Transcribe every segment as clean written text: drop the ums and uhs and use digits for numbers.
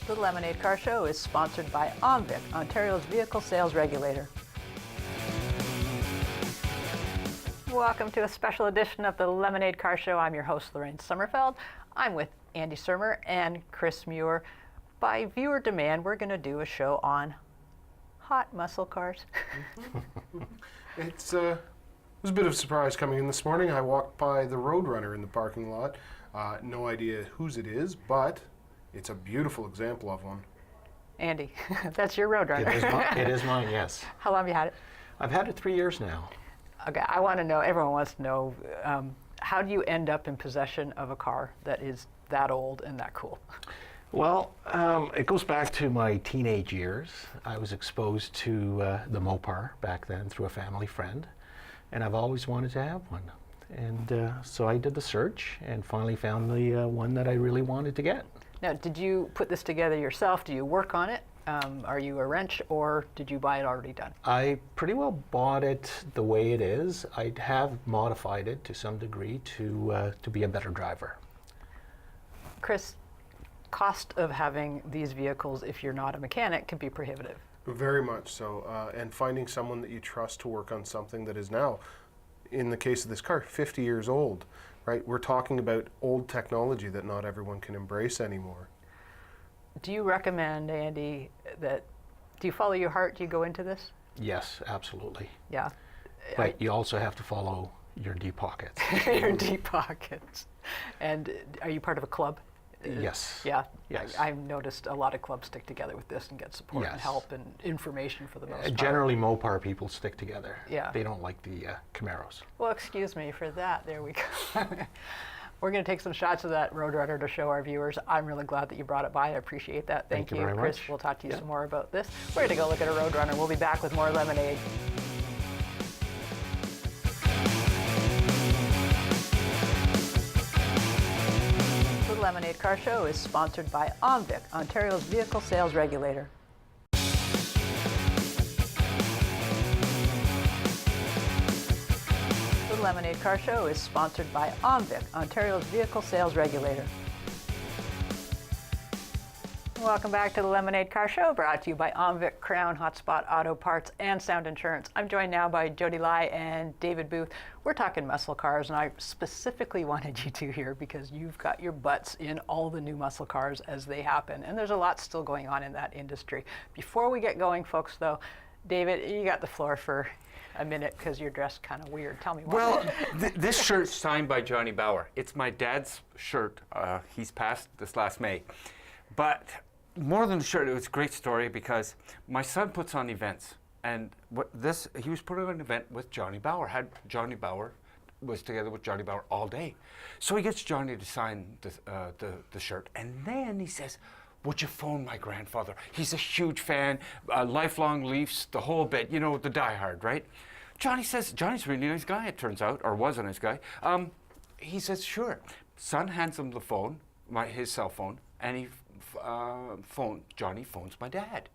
The Lemonade Car Show is sponsored by OMVIC, Ontario's vehicle sales regulator. Welcome to a special edition of the Lemonade Car Show. I'm your host, Lorraine Sommerfeld. I'm with Andy Sermer and Chris Muir. By viewer demand, we're going to do a show on hot muscle cars. It was a bit of a surprise coming in this morning. I walked by the Roadrunner in the parking lot. No idea whose it is, but it's a beautiful example of one. Andy, that's your Roadrunner. It is mine, yes. How long have you had it? I've had it 3 years now. Okay, I want to know, everyone wants to know, how do you end up in possession of a car that is that old and that cool? Well, it goes back to my teenage years. I was exposed to the Mopar back then through a family friend, and I've always wanted to have one. And so I did the search and finally found the one that I really wanted to get. Now, did you put this together yourself? Do you work on it? Are you a wrench, or did you buy it already done? I pretty well bought it the way it is. I have modified it to some degree to be a better driver. Chris, cost of having these vehicles, if you're not a mechanic, can be prohibitive. Very much so. And finding someone that you trust to work on something that is now, in the case of this car, 50 years old, right? We're talking about old technology that not everyone can embrace anymore. Do you recommend, Andy, do you follow your heart? Do you go into this? Yes, absolutely. Yeah. But you also have to follow your deep pockets. Your deep pockets. And are you part of a club? Yes. Yeah. Yes. I've noticed a lot of clubs stick together with this and get support and help and information for the most part. Generally, Mopar people stick together. Yeah. They don't like the Camaros. Well, excuse me for that. There we go. We're going to take some shots of that Roadrunner to show our viewers. I'm really glad that you brought it by. I appreciate that. Thank you very Chris. much. We'll talk to you some more about this. We're going to go look at a Roadrunner. We'll be back with more Lemonade. The Lemonade Car Show is sponsored by OMVIC, Ontario's vehicle sales regulator. The Lemonade Car Show is sponsored by OMVIC, Ontario's vehicle sales regulator. Welcome back to the Lemonade Car Show, brought to you by OMVIC, Crown, Hotspot Auto Parts, and Sound Insurance. I'm joined now by Jodi and David Booth. We're talking muscle cars, and I specifically wanted you two here because you've got your butts in all the new muscle cars as they happen, and there's a lot still going on in that industry. Before we get going, folks, though, David, you got the floor for a minute because you're dressed kind of weird. Tell me why. Well, this shirt's signed by Johnny Bauer. It's my dad's shirt. He's passed this last May. But more than the shirt, it was a great story because my son puts on events. And he was putting on an event with Johnny Bauer. Was together with Johnny Bauer all day. So he gets Johnny to sign the shirt. And then he says, would you phone my grandfather? He's a huge fan, lifelong Leafs, the whole bit, you know, the diehard, right? Johnny says, Johnny's a really nice guy, it turns out, or was a nice guy. He says, sure. Son hands him the phone, his cell phone, and Johnny phones my dad.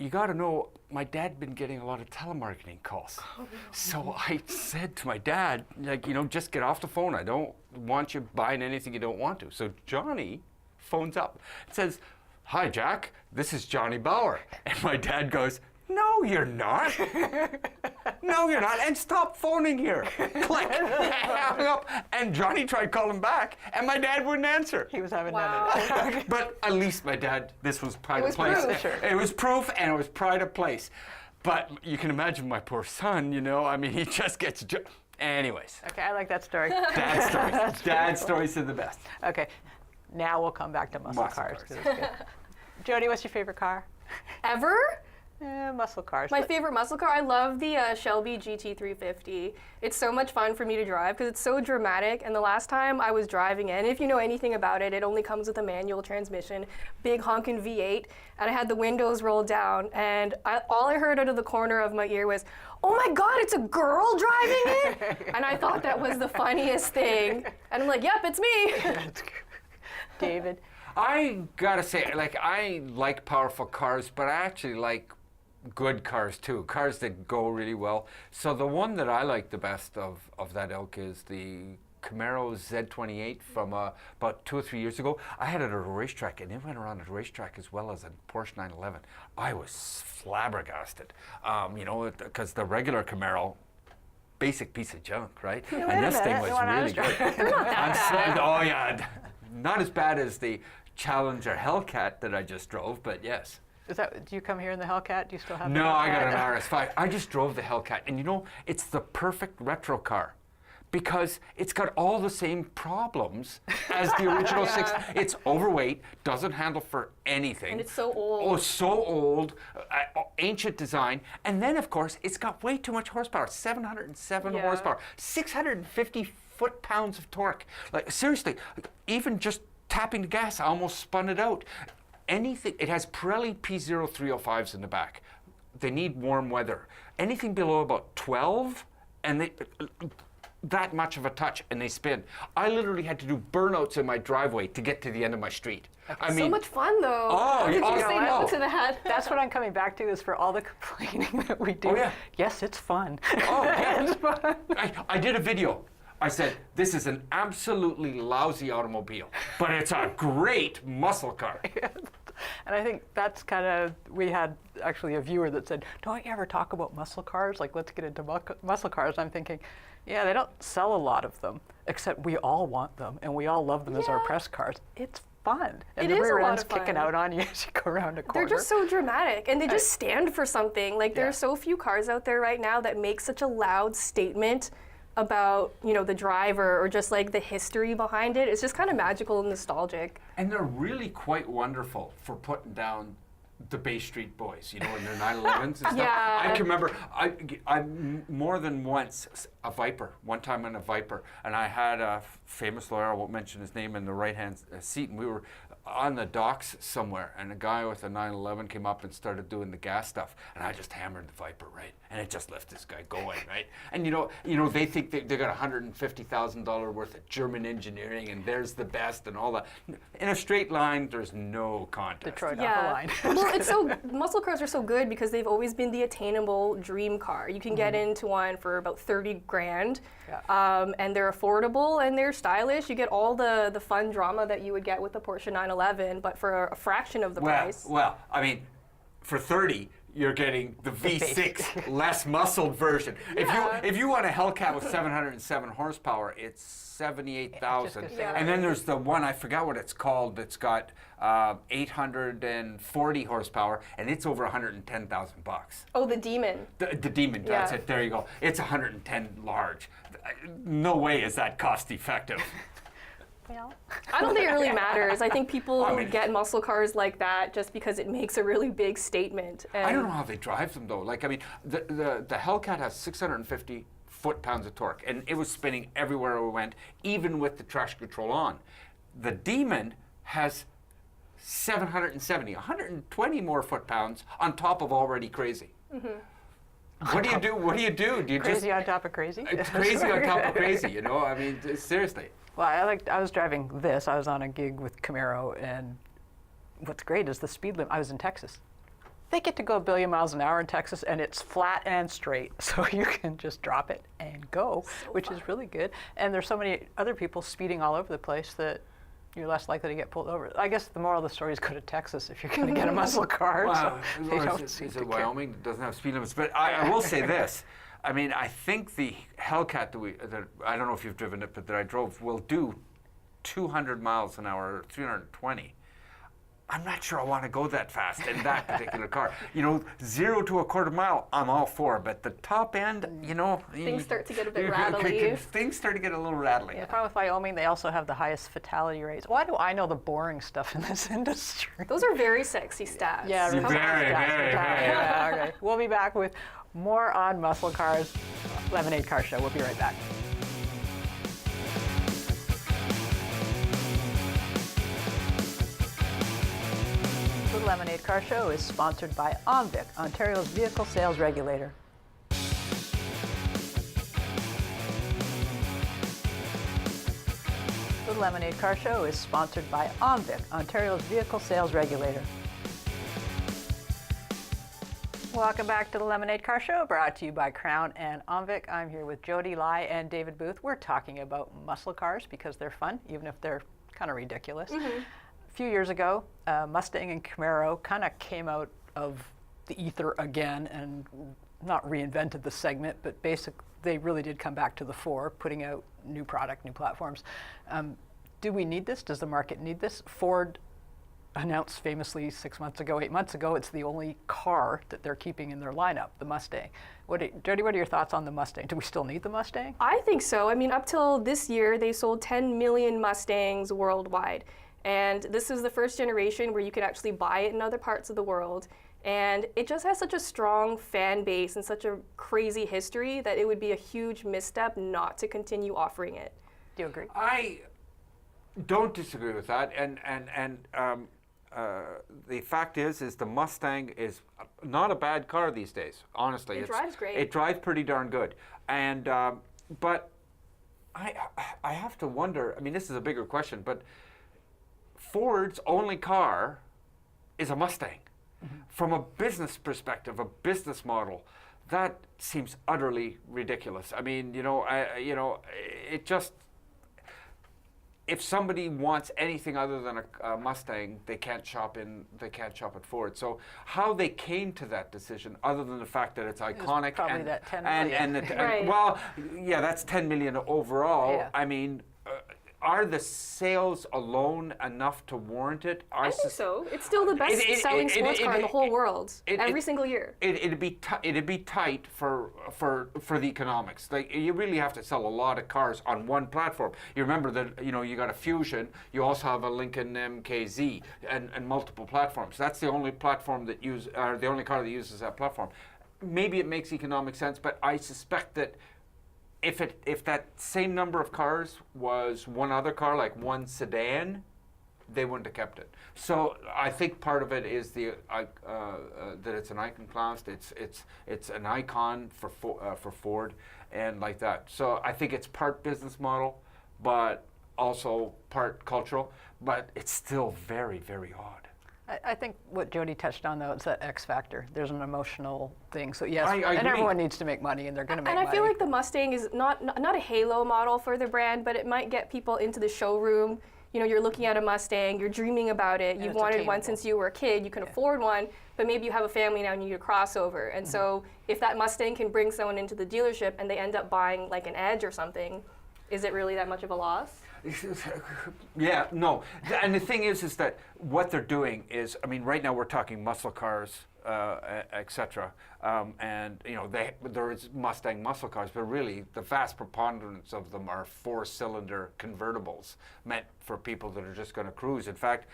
You gotta know, my dad'd been getting a lot of telemarketing calls. So I said to my dad, like, you know, just get off the phone. I don't want you buying anything you don't want to. So Johnny phones up and says, hi, Jack, this is Johnny Bauer. And my dad goes, no, you're not. No, you're not. And stop phoning here. Click. Hung up. And Johnny tried calling back, and my dad wouldn't answer. He was having none of it. But at least my dad, this was pride of place. Proof. Sure. It was proof, and it was pride of place. But you can imagine my poor son, you know, I mean, he just gets... Anyways. Okay, I like that story. Dad's stories. Dad's stories are the best. Okay, now we'll come back to muscle cars. Jodi, what's your favorite car? Ever? Muscle cars. My favorite muscle car, I love the Shelby GT350. It's so much fun for me to drive because it's so dramatic. And the last time I was driving it, and if you know anything about it, it only comes with a manual transmission, big honkin' V8, and I had the windows rolled down. And all I heard out of the corner of my ear was, oh my God, it's a girl driving it? And I thought that was the funniest thing. And I'm like, yep, it's me. David? I gotta say, like, I like powerful cars, but I actually like good cars too, cars that go really well. So the one that I like the best of that ilk is the Camaro Z28 from about 2 or 3 years ago. I had it at a racetrack, and it went around at a racetrack as well as a Porsche 911. I was flabbergasted, because the regular Camaro, basic piece of junk, right? And this thing was really good. Oh yeah, not as bad as the Challenger Hellcat that I just drove, but yes. Do you come here in the Hellcat? Do you still have the No, I got an Hellcat? RS5. I just drove the Hellcat, and it's the perfect retro car because it's got all the same problems as the original six. It's overweight, doesn't handle for anything. And it's so old. Oh, so old, ancient design. And then, of course, it's got way too much horsepower, 707 horsepower, 650 foot-pounds of torque. Like, seriously, even just tapping the gas, I almost spun it out. Anything, it has Pirelli P0305s in the back. They need warm weather. Anything below about 12, and that much of a touch, and they spin. I literally had to do burnouts in my driveway to get to the end of my street. I mean, So much fun though. Oh, How could yeah, you say no. no to that? That's what I'm coming back to, is for all the complaining that we do. Oh, yeah. Yes, it's fun. Oh, yeah. It's fun. I did a video. I said, this is an absolutely lousy automobile, but it's a great muscle car. And I think that's kind of, we had actually a viewer that said, don't you ever talk about muscle cars? Like, let's get into muscle cars. I'm thinking, yeah, they don't sell a lot of them, except we all want them, and we all love them as our Yeah. press cars. It's fun. And It the is a rear lot end's of fun. kicking out on you as you go around a corner. They're just so dramatic, and they just stand for something. Like, there Yeah. are so few cars out there right now that make such a loud statement about, the driver or just like the history behind it. It's just kind of magical and nostalgic. And they're really quite wonderful for putting down the Bay Street boys, in their 911s and stuff. Yeah. I can remember, I more than once, a Viper, one time in a Viper, and I had a famous lawyer, I won't mention his name, in the right-hand seat, and we were on the docks somewhere, and a guy with a 911 came up and started doing the gas stuff, and I just hammered the Viper, right? And it just left this guy going, right? And they think they got $150,000 worth of German engineering, and there's the best and all that. In a straight line, there's no contest. Detroit off the line. Well, muscle cars are so good because they've always been the attainable dream car. You can get into one for about 30 grand, and they're affordable and they're stylish. You get all the fun drama that you would get with the Porsche 911, but for a fraction of the price. Well, I mean, for 30, you're getting the V6 less muscled version. If you want a Hellcat with 707 horsepower, it's 78,000. Yeah. And then there's the one, I forgot what it's called, that's got 840 horsepower, and it's over 110,000 bucks. Oh, the Demon. The Demon, that's Yeah. it. There you go. It's 110 large. No way is that cost effective. Well, I don't think it really matters. I think people I mean, get muscle cars like that just because it makes a really big statement. And I don't know how they drive them though. Like, I mean, the Hellcat has 650 foot-pounds of torque, and it was spinning everywhere we went, even with the traction control on. The Demon has 770, 120 more foot-pounds on top of already crazy. What do you do? What do you do? Do you crazy on top of crazy? It's crazy on top of crazy, I mean, seriously. Well, I was driving this. I was on a gig with Camaro, and what's great is the speed limit. I was in Texas. They get to go 1 billion miles an hour in Texas, and it's flat and straight, so you can just drop it and go, which is really good. And there's so many other people speeding all over the place that you're less likely to get pulled over. I guess the moral of the story is go to Texas if you're going to get a muscle car. Well, so they don't seem is to it care. Wyoming that doesn't have speed limits? But I will say this. I mean, I think the Hellcat that I don't know if you've driven it, but that I drove, will do 200 miles an hour, or 320. I'm not sure I want to go that fast in that particular car. 0 to a quarter mile, I'm all for, but the top end, Things start to get a bit rattly. Things start to get a little rattly. The problem with Wyoming, they also have the highest fatality rates. Why do I know the boring stuff in this industry? Those are very sexy stats. Yeah, Very, really very, fast. very. Yeah, okay. We'll be back with more on muscle cars. Lemonade Car Show. We'll be right back. The Lemonade Car Show is sponsored by OMVIC, Ontario's vehicle sales regulator. The Lemonade Car Show is sponsored by OMVIC, Ontario's vehicle sales regulator. Welcome back to the Lemonade Car Show, brought to you by Crown and Omvik. I'm here with Jodi Lai and David Booth. We're talking about muscle cars because they're fun, even if they're kind of ridiculous. A few years ago, Mustang and Camaro kind of came out of the ether again and not reinvented the segment, but basically they really did come back to the fore, putting out new product, new platforms. Do we need this? Does the market need this? Ford announced famously 6 months ago, 8 months ago, it's the only car that they're keeping in their lineup, the Mustang. Jodi, what are your thoughts on the Mustang? Do we still need the Mustang? I think so. I mean, up till this year, they sold 10 million Mustangs worldwide. And this is the first generation where you could actually buy it in other parts of the world. And it just has such a strong fan base and such a crazy history that it would be a huge misstep not to continue offering it. Do you agree? I don't disagree with that, and the fact is the Mustang is not a bad car these days. Honestly, It drives great. It drives pretty darn good, and but I have to wonder. I mean, this is a bigger question, but Ford's only car is a Mustang. From a business perspective, a business model, that seems utterly ridiculous. I mean, it just. If somebody wants anything other than a Mustang, they can't shop at Ford. So how they came to that decision, other than the fact that it's iconic, probably and that 10 million. Right. Well, yeah, that's 10 million overall. Yeah. I mean, are the sales alone enough to warrant it? I think so. It's still the best selling sports car in the whole world, every single year. It'd be tight for the economics. Like, you really have to sell a lot of cars on one platform. You remember that you got a Fusion. You also have a Lincoln MKZ and multiple platforms. That's the only platform that the only car that uses that platform. Maybe it makes economic sense, but I suspect that if that same number of cars was one other car, like one sedan, they wouldn't have kept it. So I think part of it is that it's an iconoclast. It's an icon for Ford and like that. So I think it's part business model, but also part cultural. But it's still very, very odd. I think what Jodi touched on, though, is that X factor. There's an emotional thing. So yes, I and agree. everyone needs to make money, and they're going to make money. And I feel like the Mustang is not a halo model for the brand, but it might get people into the showroom. You're looking at a Mustang, you're dreaming about it, you've wanted one since you were a kid, you can afford one, but maybe you have a family now and you need a crossover. And so if that Mustang can bring someone into the dealership and they end up buying like an Edge or something, is it really that much of a loss? Yeah, no. And the thing is that what they're doing is, I mean, right now we're talking muscle cars, etc. And there is Mustang muscle cars, but really the vast preponderance of them are 4-cylinder convertibles meant for people that are just going to cruise. In fact,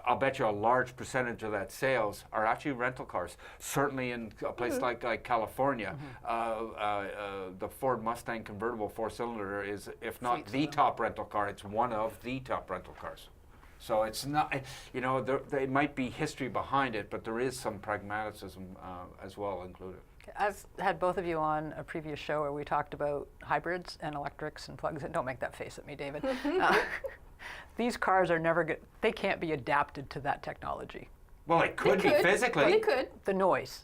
I'll bet you a large percentage of that sales are actually rental cars. Certainly in a place like California, the Ford Mustang convertible 4-cylinder is, if not the top rental car, it's one of the top rental cars. So it's not, there might be history behind it, but there is some pragmatism as well included. I've had both of you on a previous show where we talked about hybrids and electrics and plugs in. Don't make that face at me, David. These cars are never good. They can't be adapted to that technology. Well, it could be physically. They could. The noise,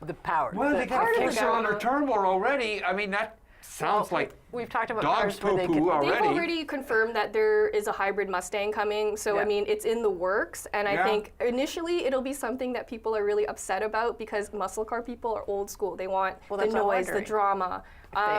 the power. Well, they got a part of the 4-cylinder power. turbo already. I mean, that sounds like we've talked about dog's cars where they poo-poo can, already. They've already confirmed that there is a hybrid Mustang coming, so Yeah. I mean, it's in the works, and Yeah. I think initially it'll be something that people are really upset about because muscle car people are old school. They want Well, the that's what I'm noise, the wondering. drama.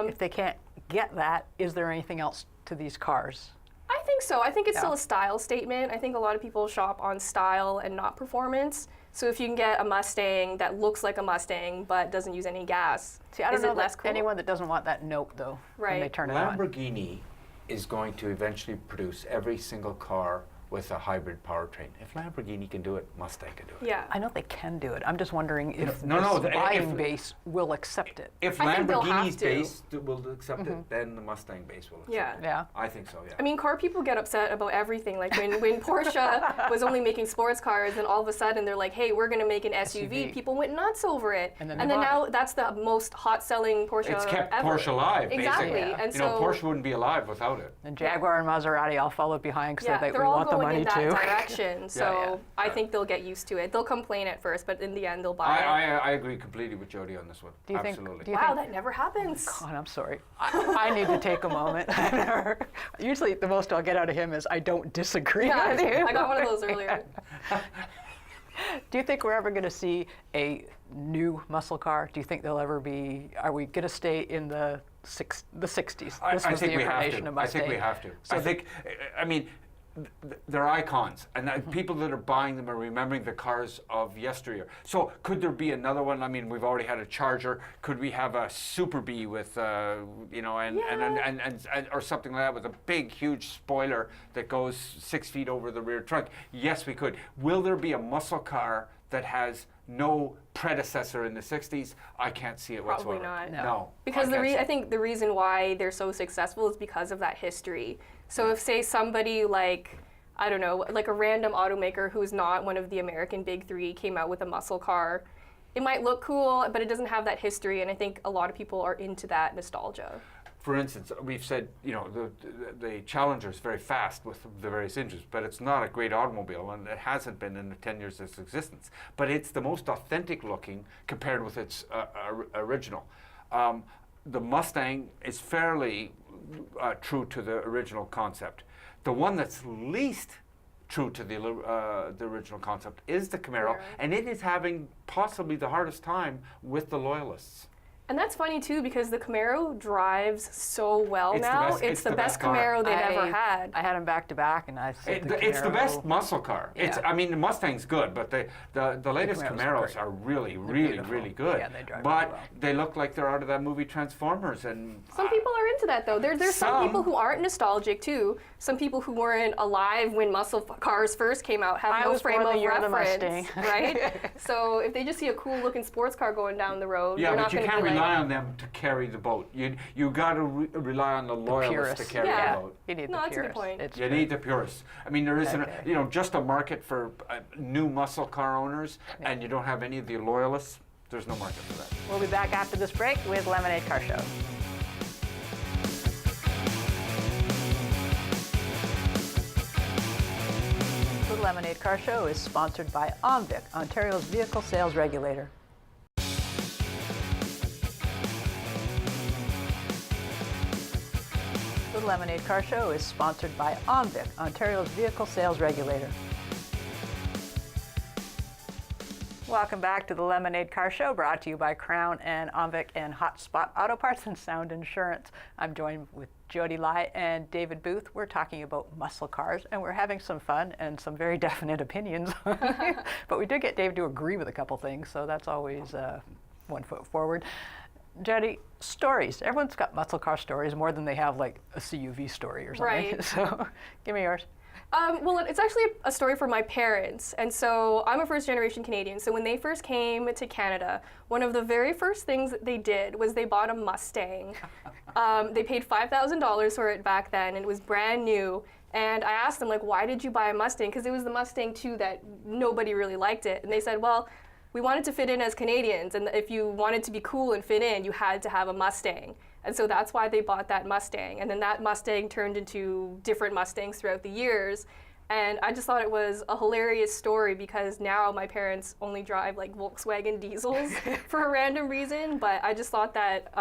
if they can't get that, is there anything else to these cars? I think so. I think it's Yeah. still a style statement. I think a lot of people shop on style and not performance. So if you can get a Mustang that looks like a Mustang but doesn't use any gas, See, I don't is know it less that cool? anyone that doesn't want that note, though, when they Right. turn it on. Lamborghini is going to eventually produce every single car with a hybrid powertrain. If Lamborghini can do it, Mustang can do it. Yeah. I know they can do it. I'm just wondering if No, this if- buying base will accept it. If I think they'll have Lamborghini's to. base will accept it, then the Mustang base will accept Yeah. it. Yeah. I think so, yeah. I mean, car people get upset about everything. Like when Porsche was only making sports cars, and all of a sudden they're like, "Hey, we're going to make an SUV." People went nuts over it, And then and they then bought now that's the most hot-selling Porsche It's kept ever. Porsche alive, Exactly, basically. and You know, so Porsche wouldn't be alive without it. And Jaguar and Maserati all followed behind because yeah, they they're we all want the going money in that too. direction. So yeah. I think they'll get used to it. They'll complain at first, but in the end, they'll buy it. I agree completely with Jodi on this one. Do you think- Absolutely. do you Wow, think- that never happens. God, I'm sorry. I need to take a moment. Usually the most I'll get out of him is I don't disagree Yeah, with you. I got one of those earlier. Do you think we're ever going to see a new muscle car? Do you think there'll ever be, are we going to stay in the 60s? This I was think the we have incarnation to. of I think we Mustang. have to. So I think, I mean, they're icons, and people that are buying them are remembering the cars of yesteryear. So could there be another one? I mean, we've already had a Charger. Could we have a Super Bee with, you know, and or something like that with a big, huge spoiler that goes 6 feet over the rear trunk? Yes, we could. Will there be a muscle car that has no predecessor in the 60s? I can't see it Probably whatsoever. not. No. Because I I think the reason why they're so successful is because of that history. So if, say, somebody like, I don't know, like a random automaker who's not one of the American big three came out with a muscle car, it might look cool, but it doesn't have that history, and I think a lot of people are into that nostalgia. For instance, we've said, you know, the Challenger is very fast with the various engines, but it's not a great automobile, and it hasn't been in the 10 years of its existence. But it's the most authentic looking compared with its original. The Mustang is fairly true to the original concept. The one that's least true to the original concept is the Camaro, and it is having possibly the hardest time with the loyalists. And that's funny too, because the Camaro drives so well now. It's the best car. Camaro they've ever had. I had them back to back, and I said It's the Camaro- best muscle car. It's, Yeah. I mean, the Mustang's good, but the latest Camaros are Camaros great. are really, They're really, beautiful. really good. Yeah, they drive but really well. they look like they're out of that movie Transformers, and Some people are into that though. There's some people who aren't nostalgic too. Some people who weren't alive when muscle cars first came out have I no was frame born of the year of the reference, Mustang. right? So if they just see a cool looking sports car going down the road, yeah, they're but not you going to can't be rely like, on them to carry the boat. You got to rely on the loyalists to purists. carry Yeah. the boat. You need No, the that's a good purists. point. It's You true. need the purists. I mean, there isn't, Okay. you know, just a market for new muscle car owners, and you don't have any of the loyalists. There's no market for that. We'll be back after this break with Lemonade Car Show. The Lemonade Car Show is sponsored by OMVIC, Ontario's vehicle sales regulator. The Lemonade Car Show is sponsored by OMVIC, Ontario's vehicle sales regulator. Welcome back to the Lemonade Car Show, brought to you by Crown and OMVIC and Hotspot Auto Parts and Sound Insurance. I'm joined with Jodi Lai and David Booth. We're talking about muscle cars, and we're having some fun and some very definite opinions. But we did get David to agree with a couple things, so that's always one foot forward. Jodi, stories. Everyone's got muscle car stories more than they have like a CUV story or something. Right. So give me yours. Well, it's actually a story for my parents. And so I'm a first generation Canadian. So when they first came to Canada, one of the very first things that they did was they bought a Mustang. They paid $5,000 for it back then, and it was brand new. And I asked them, like, why did you buy a Mustang? Because it was the Mustang 2 that nobody really liked it. And they said, well, we wanted to fit in as Canadians, and if you wanted to be cool and fit in, you had to have a Mustang. And so that's why they bought that Mustang. And then that Mustang turned into different Mustangs throughout the years. And I just thought it was a hilarious story because now my parents only drive like Volkswagen diesels for a random reason. But I just thought that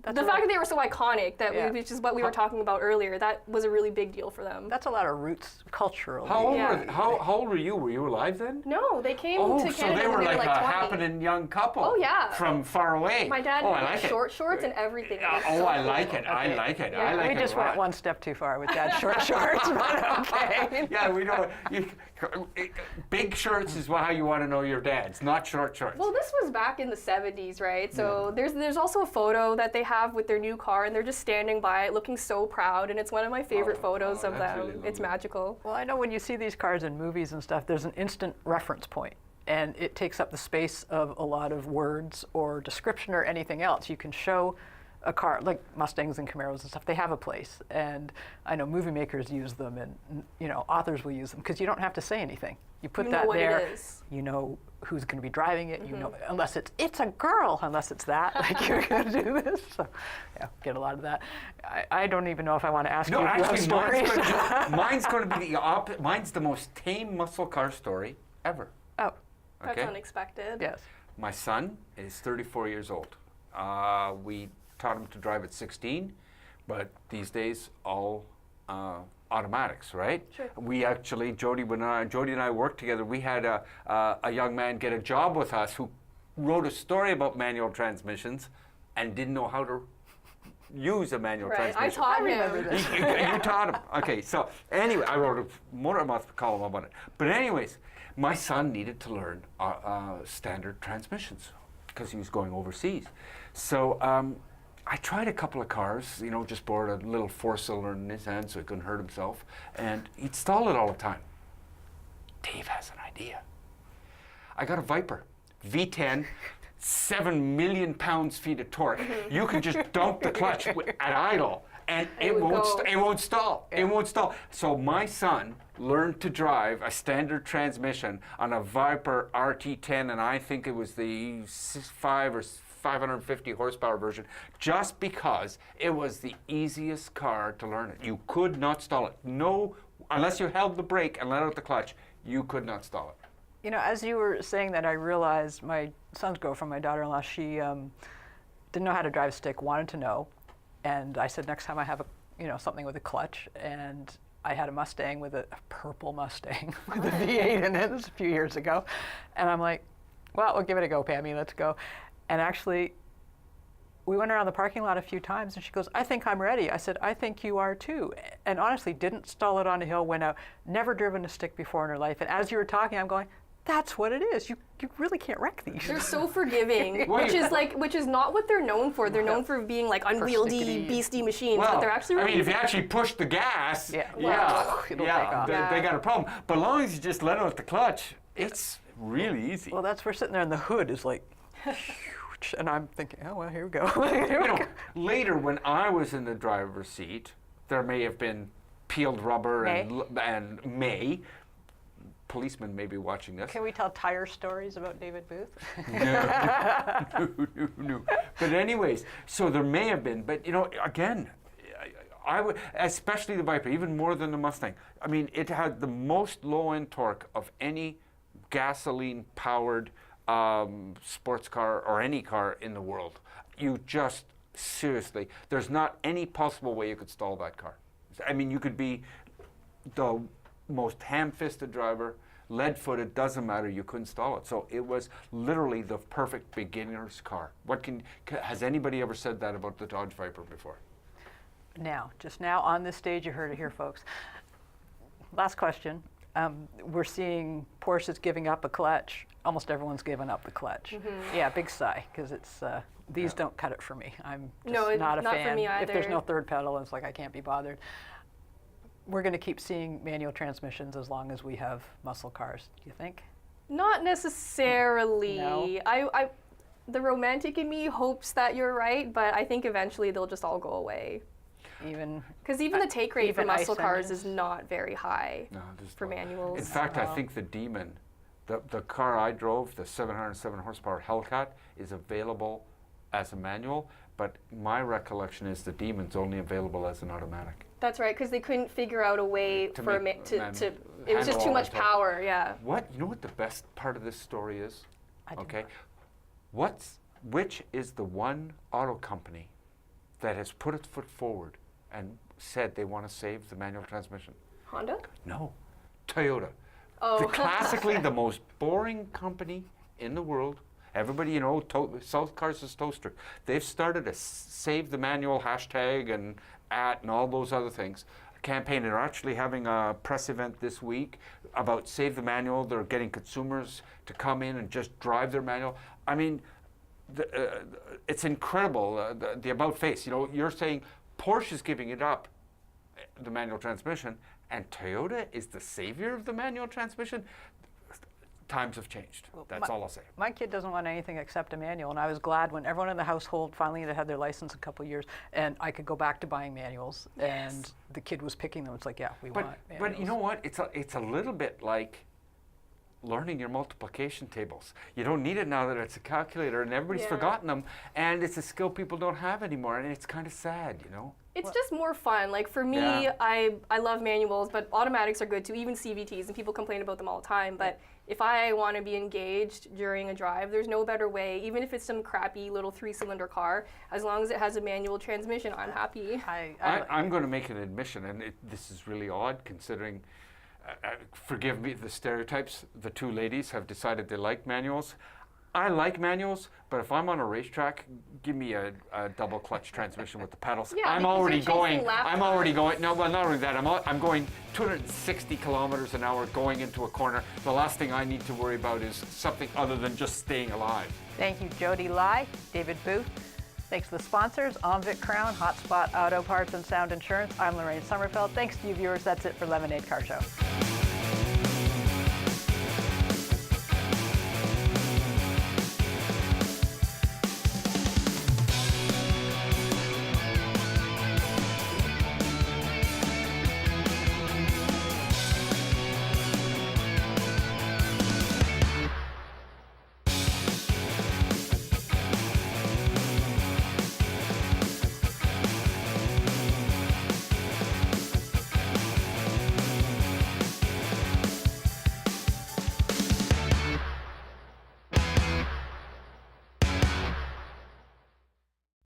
the fact that they were so iconic, which is what we were talking about earlier, that was a really big deal for them. That's a lot of roots culturally. How old, Yeah. how old were you? Were you alive then? No, they came Oh, to so Canada they were when like they were a like 20. happening young couple. Oh, yeah. From far away. My dad oh, I had like short shorts and everything. It was Oh, so I cool. like it. I like it. I Yeah, like We it just a lot. went one step too far with Dad's short shorts, but okay. Yeah, we know. Big shirts is how you want to know your dad's, not short shorts. Well, this was back in the 70s, right? So there's also a photo that they have with their new car, and they're just standing by it looking so proud, and it's one of my favorite photos of that's them. really It's lovely. magical. Well, I know when you see these cars in movies and stuff, there's an instant reference point, and it takes up the space of a lot of words or description or anything else. You can show a car, like Mustangs and Camaros and stuff, they have a place. And I know movie makers use them, and authors will use them, because you don't have to say anything. You put You know that what it there, is. you know who's going to be driving it, you know, unless it's a girl, unless it's that, like you're going to do this. So, yeah, get a lot of that. I don't even know if I want to ask No, you if you have actually, stories. mine's going to be the opposite. Mine's the most tame muscle car story ever. Oh, That's Okay? unexpected. yes. My son is 34 years old. We taught him to drive at 16, but these days all automatics, right? Sure. We actually, Jodi and I worked together. We had a young man get a job with us who wrote a story about manual transmissions and didn't know how to use a manual Right. I transmission. taught remember him. this. You taught him. Okay, so anyway, I wrote a motor mouth column about it. But anyways, my son needed to learn standard transmissions because he was going overseas. So I tried a couple of cars, just borrowed a little four-cylinder in his hand so he couldn't hurt himself, and he'd stall it all the time. Dave has an idea. I got a Viper, V10, 7 million pounds-feet of torque. You can just dump the clutch at idle, and it would won't. go. It won't stall. It won't stall. So my son learned to drive a standard transmission on a Viper RT10, and I think it was the 5 or 550 horsepower version, just because it was the easiest car to learn it. You could not stall it. No, unless you held the brake and let out the clutch, you could not stall it. As you were saying that, I realized my son's girlfriend, my daughter-in-law, she didn't know how to drive a stick, wanted to know, and I said, next time I have something with a clutch, and I had a Mustang with a purple Mustang with a V8 in it. This was a few years ago, and I'm like, well, we'll give it a go, Pammy, let's go. And actually, we went around the parking lot a few times, and she goes, I think I'm ready. I said, I think you are too. And honestly, didn't stall it on a hill, went out, never driven a stick before in her life. And as you were talking, I'm going, that's what it is. You really can't wreck these. They're so forgiving, Well, which is not what they're known for. They're known for being like unwieldy, stickity. beastie machines, Well, but they're actually I really mean, if you actually push the gas, Yeah. It'll yeah, take off. they got a problem. But as long as you just let out the clutch, it's really easy. Well, that's, we're sitting there, and the hood is like huge. And I'm thinking, oh, well, here we go. Later when I was in the driver's seat, there may have been peeled rubber and may. Policemen may be watching this. Can we tell tire stories about David Booth? No. But anyways, so there may have been, but again, I would, especially the Viper, even more than the Mustang. I mean, it had the most low-end torque of any gasoline-powered sports car or any car in the world. You just, seriously, there's not any possible way you could stall that car. I mean, you could be the most ham-fisted driver, lead-footed, doesn't matter, you couldn't stall it. So it was literally the perfect beginner's car. Has anybody ever said that about the Dodge Viper before? Just now on this stage, you heard it here, folks. Last question. We're seeing Porsches giving up a clutch. Almost everyone's given up the clutch. Yeah, big sigh, because it's these don't cut it for me. I'm just not a not fan. for me If there's either. no third pedal, it's like I can't be bothered. We're going to keep seeing manual transmissions as long as we have muscle cars. Do you think? Not necessarily. No? I the romantic in me hopes that you're right, but I think eventually they'll just all go away. Because even the take rate for even muscle ICE cars engines? is not very high No, there's for no- manuals. In fact, I think the Demon, the car I drove, the 707 horsepower Hellcat, is available as a manual, but my recollection is the Demon's only available as an automatic. That's right, because they couldn't figure out a way To for make- to and it was just handle too all much the torque. power. Yeah. You know what the best part of this story is? I do Okay. Which is the one auto company that has put its foot forward and said they want to save the manual transmission? Honda. No, Toyota. Oh. Classically the most boring company in the world. Everybody, South Cars is toaster. They've started a save the manual hashtag and all those other things campaign. They're actually having a press event this week about save the manual. They're getting consumers to come in and just drive their manual. I mean, it's incredible, the about face. You're saying Porsche's giving it up, the manual transmission, and Toyota is the savior of the manual transmission. times have changed. That's all I'll say. My kid doesn't want anything except a manual, and I was glad when everyone in the household finally had their license a couple of years, and I could go back to buying manuals, and the kid was picking them. It's like, yeah, we want manuals. But you know what? It's a little bit like learning your multiplication tables. You don't need it now that it's a calculator, and everybody's forgotten them, and it's a skill people don't have anymore, and it's kind of sad, you know? It's just more fun. Like for me, I love manuals, but automatics are good too, even CVTs, and people complain about them all the time. But if I want to be engaged during a drive, there's no better way, even if it's some crappy little 3-cylinder car, as long as it has a manual transmission, I'm happy. I'm going to make an admission, and this is really odd considering, forgive me the stereotypes, the two ladies have decided they like manuals. I like manuals, but if I'm on a racetrack, give me a double clutch transmission with the pedals. Yeah, I'm because already you're chasing going. lap I'm time. already going. No, well, not only that. I'm going 260 kilometers an hour going into a corner. The last thing I need to worry about is something other than just staying alive. Thank you, Jodi Lai, David Booth. Thanks to the sponsors, Omvik Crown, Hotspot Auto Parts and Sound Insurance. I'm Lorraine Sommerfeld. Thanks to you viewers. That's it for Lemonade Car Show.